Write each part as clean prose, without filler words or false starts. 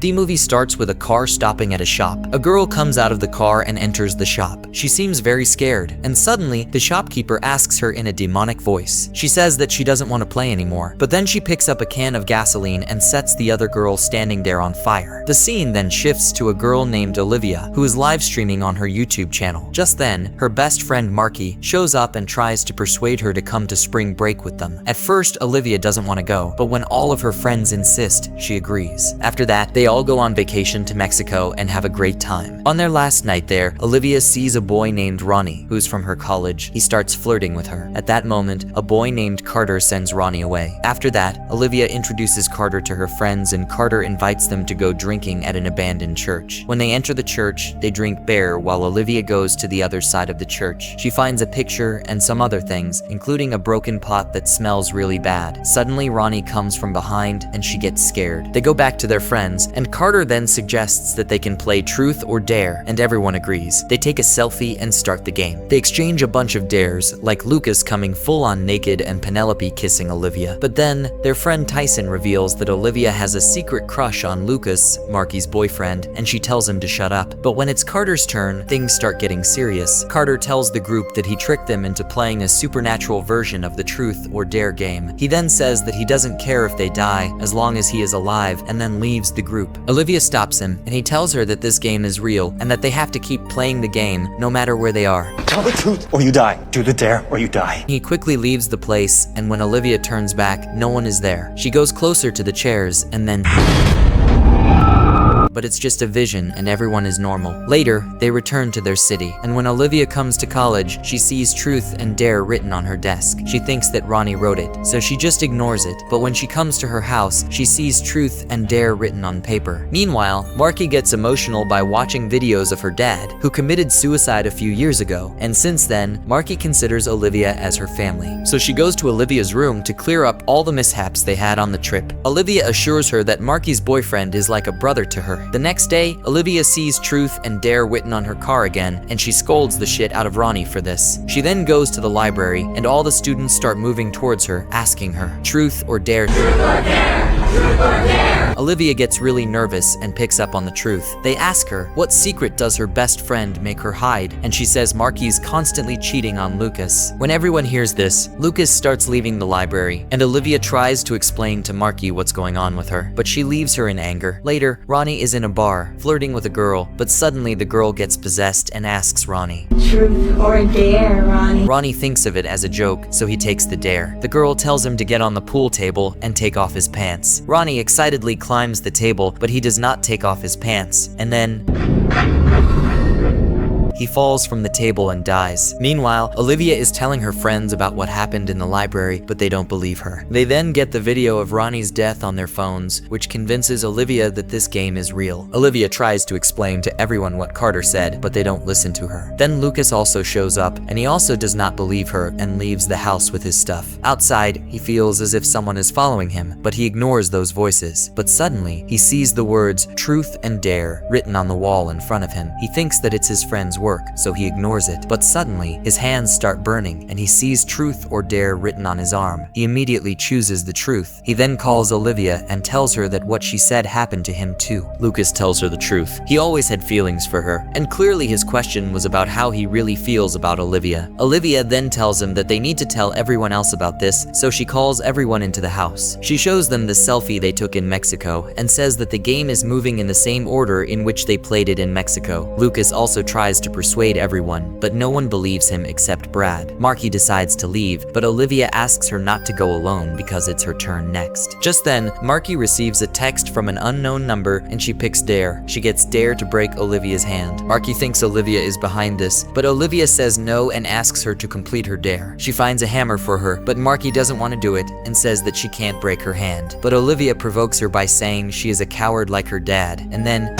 The movie starts with a car stopping at a shop. A girl comes out of the car and enters the shop. She seems very scared, and suddenly the shopkeeper asks her in a demonic voice. She says that she doesn't want to play anymore, but then she picks up a can of gasoline and sets the other girl standing there on fire. The scene then shifts to a girl named Olivia, who is live streaming on her YouTube channel. Just then, her best friend Marky shows up and tries to persuade her to come to spring break with them. At first, Olivia doesn't want to go, but when all of her friends insist, she agrees. After that, they all go on vacation to Mexico and have a great time. On their last night there, Olivia sees a boy named Ronnie, who's from her college. He starts flirting with her. At that moment, a boy named Carter sends Ronnie away. After that, Olivia introduces Carter to her friends, and Carter invites them to go drinking at an abandoned church. When they enter the church, they drink beer while Olivia goes to the other side of the church. She finds a picture and some other things, including a broken pot that smells really bad. Suddenly, Ronnie comes from behind and she gets scared. They go back to their friends, and Carter then suggests that they can play truth or dare, and everyone agrees. They take a selfie and start the game. They exchange a bunch of dares, like Lucas coming full on naked and Penelope kissing Olivia. But then, their friend Tyson reveals that Olivia has a secret crush on Lucas, Marky's boyfriend, and she tells him to shut up. But when it's Carter's turn, things start getting serious. Carter tells the group that he tricked them into playing a supernatural version of the truth or dare game. He then says that he doesn't care if they die, as long as he is alive, and then leaves the group. Olivia stops him, and he tells her that this game is real, and that they have to keep playing the game, no matter where they are. Tell the truth or you die. Do the dare or you die. He quickly leaves the place, and when Olivia turns back, no one is there. She goes closer to the chairs, and then... but it's just a vision and everyone is normal. Later, they return to their city, and when Olivia comes to college, she sees truth and dare written on her desk. She thinks that Ronnie wrote it, so she just ignores it, but when she comes to her house, she sees truth and dare written on paper. Meanwhile, Marky gets emotional by watching videos of her dad, who committed suicide a few years ago, and since then, Marky considers Olivia as her family. So she goes to Olivia's room to clear up all the mishaps they had on the trip. Olivia assures her that Marky's boyfriend is like a brother to her. The next day, Olivia sees truth and dare written on her car again, and she scolds the shit out of Ronnie for this. She then goes to the library, and all the students start moving towards her, asking her, truth or dare? Truth or dare? Truth or dare? Olivia gets really nervous and picks up on the truth. They ask her, what secret does her best friend make her hide? And she says Marky's constantly cheating on Lucas. When everyone hears this, Lucas starts leaving the library, and Olivia tries to explain to Marky what's going on with her, but she leaves her in anger. Later, Ronnie is in a bar, flirting with a girl, but suddenly the girl gets possessed and asks Ronnie, truth or dare, Ronnie? Ronnie thinks of it as a joke, so he takes the dare. The girl tells him to get on the pool table and take off his pants. Ronnie excitedly climbs the table, but he does not take off his pants, and then he falls from the table and dies. Meanwhile, Olivia is telling her friends about what happened in the library, but they don't believe her. They then get the video of Ronnie's death on their phones, which convinces Olivia that this game is real. Olivia tries to explain to everyone what Carter said, but they don't listen to her. Then Lucas also shows up, and he also does not believe her and leaves the house with his stuff. Outside, he feels as if someone is following him, but he ignores those voices. But suddenly, he sees the words truth and dare written on the wall in front of him. He thinks that it's his friend's work, so he ignores it. But suddenly, his hands start burning, and he sees truth or dare written on his arm. He immediately chooses the truth. He then calls Olivia and tells her that what she said happened to him too. Lucas tells her the truth. He always had feelings for her, and clearly his question was about how he really feels about Olivia. Olivia then tells him that they need to tell everyone else about this, so she calls everyone into the house. She shows them the selfie they took in Mexico, and says that the game is moving in the same order in which they played it in Mexico. Lucas also tries to persuade everyone, but no one believes him except Brad. Marky decides to leave, but Olivia asks her not to go alone because it's her turn next. Just then, Marky receives a text from an unknown number, and she picks dare. She gets dare to break Olivia's hand. Marky thinks Olivia is behind this, but Olivia says no and asks her to complete her dare. She finds a hammer for her, but Marky doesn't want to do it and says that she can't break her hand. But Olivia provokes her by saying she is a coward like her dad, and then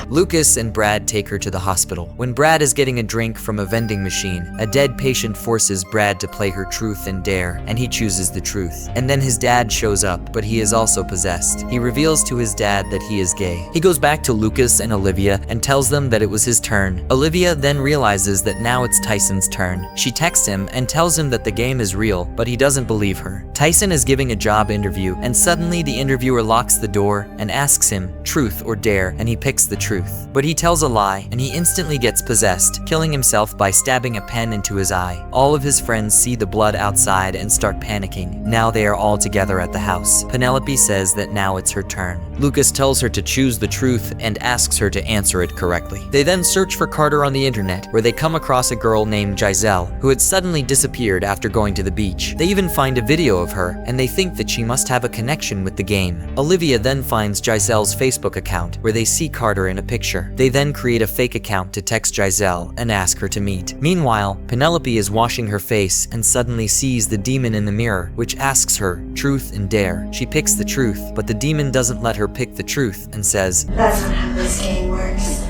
Lucas and Brad take her to the hospital. When Brad is getting a drink from a vending machine, a dead patient forces Brad to play her truth and dare, and he chooses the truth. And then his dad shows up, but he is also possessed. He reveals to his dad that he is gay. He goes back to Lucas and Olivia and tells them that it was his turn. Olivia then realizes that now it's Tyson's turn. She texts him and tells him that the game is real, but he doesn't believe her. Tyson is giving a job interview, and suddenly the interviewer locks the door and asks him, truth or dare, and he picks the truth. But he tells a lie, and he instantly gets possessed, killing himself by stabbing a pen into his eye. All of his friends see the blood outside and start panicking. Now they are all together at the house. Penelope says that now it's her turn. Lucas tells her to choose the truth and asks her to answer it correctly. They then search for Carter on the internet, where they come across a girl named Giselle, who had suddenly disappeared after going to the beach. They even find a video of her, and they think that she must have a connection with the game. Olivia then finds Giselle's Facebook account, where they see Carter in a picture. They then create a fake account to text Giselle and ask her to meet. Meanwhile, Penelope is washing her face and suddenly sees the demon in the mirror, which asks her, truth and dare. She picks the truth, but the demon doesn't let her pick the truth and says, That's not how this game works.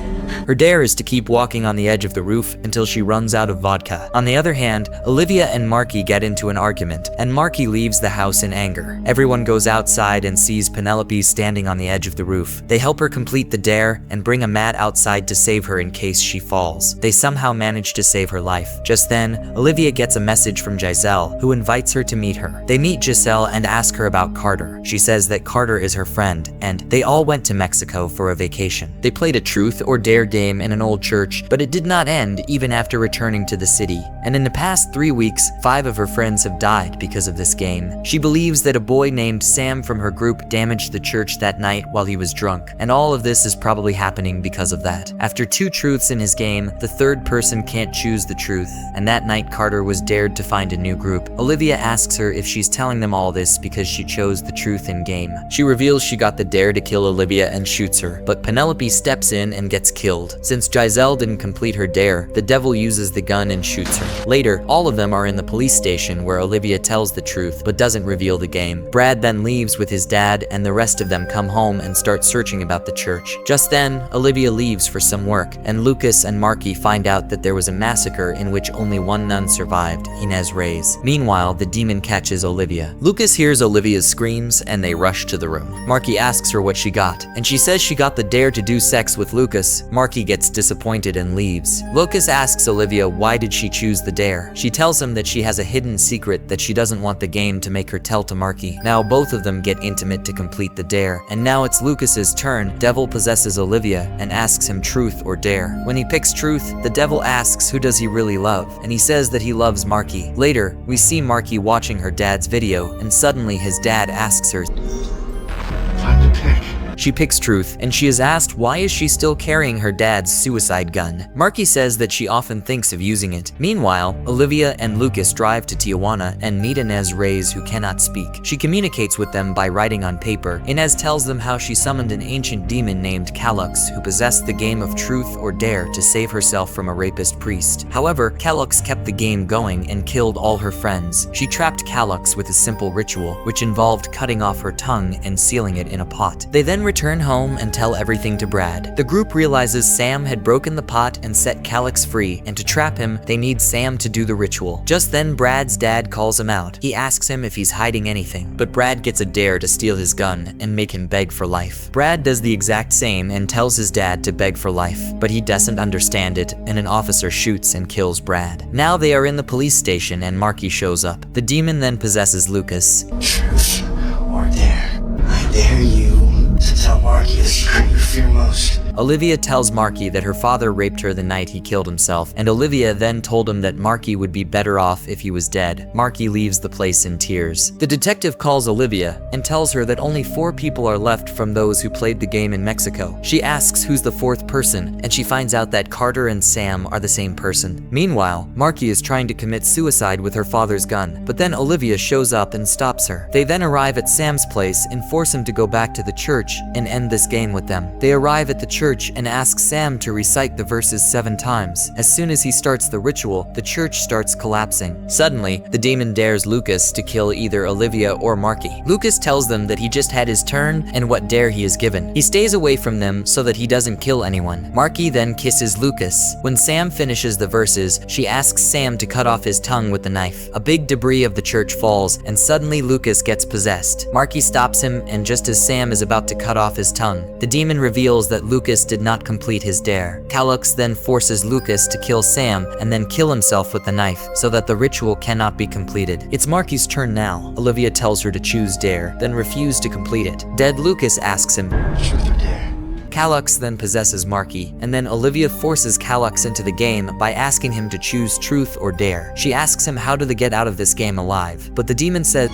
Her dare is to keep walking on the edge of the roof until she runs out of vodka. On the other hand, Olivia and Marky get into an argument, and Marky leaves the house in anger. Everyone goes outside and sees Penelope standing on the edge of the roof. They help her complete the dare and bring a mat outside to save her in case she falls. They somehow manage to save her life. Just then, Olivia gets a message from Giselle, who invites her to meet her. They meet Giselle and ask her about Carter. She says that Carter is her friend, and they all went to Mexico for a vacation. They played a truth or dare game in an old church, but it did not end even after returning to the city. And in the past 3 weeks, 5 of her friends have died because of this game. She believes that a boy named Sam from her group damaged the church that night while he was drunk, and all of this is probably happening because of that. After 2 truths in his game, the third person can't choose the truth, and that night Carter was dared to find a new group. Olivia asks her if she's telling them all this because she chose the truth in game. She reveals she got the dare to kill Olivia and shoots her, but Penelope steps in and gets killed. Since Giselle didn't complete her dare, the devil uses the gun and shoots her. Later, all of them are in the police station where Olivia tells the truth but doesn't reveal the game. Brad then leaves with his dad, and the rest of them come home and start searching about the church. Just then, Olivia leaves for some work, and Lucas and Marky find out that there was a massacre in which only one nun survived, Inez Reyes. Meanwhile, the demon catches Olivia. Lucas hears Olivia's screams and they rush to the room. Marky asks her what she got, and she says she got the dare to do sex with Lucas. Marky gets disappointed and leaves. Lucas asks Olivia why did she choose the dare. She tells him that she has a hidden secret that she doesn't want the game to make her tell to Marky. Now both of them get intimate to complete the dare, and now it's Lucas's turn. Devil possesses Olivia and asks him truth or dare. When he picks truth, the devil asks who does he really love, and he says that he loves Marky. Later, we see Marky watching her dad's video, and suddenly his dad asks her, Time to pick. She picks truth, and she is asked why is she still carrying her dad's suicide gun. Marky says that she often thinks of using it. Meanwhile, Olivia and Lucas drive to Tijuana and meet Inez Reyes, who cannot speak. She communicates with them by writing on paper. Inez tells them how she summoned an ancient demon named Calux, who possessed the game of truth or dare to save herself from a rapist priest. However, Calux kept the game going and killed all her friends. She trapped Calux with a simple ritual, which involved cutting off her tongue and sealing it in a pot. They then return home and tell everything to Brad. The group realizes Sam had broken the pot and set Calix free, and to trap him, they need Sam to do the ritual. Just then, Brad's dad calls him out. He asks him if he's hiding anything, but Brad gets a dare to steal his gun and make him beg for life. Brad does the exact same and tells his dad to beg for life, but he doesn't understand it, and an officer shoots and kills Brad. Now they are in the police station and Marky shows up. The demon then possesses Lucas. Truth or dare? I dare you to tell Marky the secret you fear most. Olivia tells Marky that her father raped her the night he killed himself, and Olivia then told him that Marky would be better off if he was dead. Marky leaves the place in tears. The detective calls Olivia and tells her that only 4 people are left from those who played the game in Mexico. She asks who's the 4th person, and she finds out that Carter and Sam are the same person. Meanwhile, Marky is trying to commit suicide with her father's gun, but then Olivia shows up and stops her. They then arrive at Sam's place and force him to go back to the church and end this game with them. They arrive at the church church and asks Sam to recite the verses 7 times. As soon as he starts the ritual, the church starts collapsing. Suddenly, the demon dares Lucas to kill either Olivia or Marky. Lucas tells them that he just had his turn and what dare he is given. He stays away from them so that he doesn't kill anyone. Marky then kisses Lucas. When Sam finishes the verses, she asks Sam to cut off his tongue with the knife. A big debris of the church falls, and suddenly Lucas gets possessed. Marky stops him, and just as Sam is about to cut off his tongue, the demon reveals that Lucas did not complete his dare. Callux then forces Lucas to kill Sam and then kill himself with the knife so that the ritual cannot be completed. It's Marky's turn now. Olivia tells her to choose dare, then refuse to complete it. Dead Lucas asks him, Truth or dare? Callux then possesses Marky, and then Olivia forces Callux into the game by asking him to choose truth or dare. She asks him how do they get out of this game alive, but the demon says,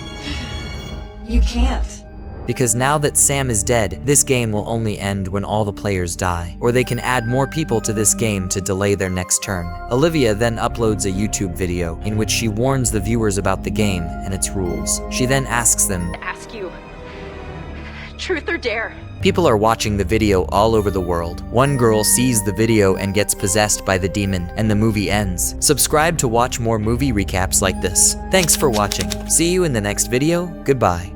You can't. because now that Sam is dead, this game will only end when all the players die, or they can add more people to this game to delay their next turn. Olivia then uploads a YouTube video in which she warns the viewers about the game and its rules. She then asks them, Ask you, truth or dare? People are watching the video all over the world. One girl sees the video and gets possessed by the demon, and the movie ends. Subscribe to watch more movie recaps like this. Thanks for watching. See you in the next video. Goodbye.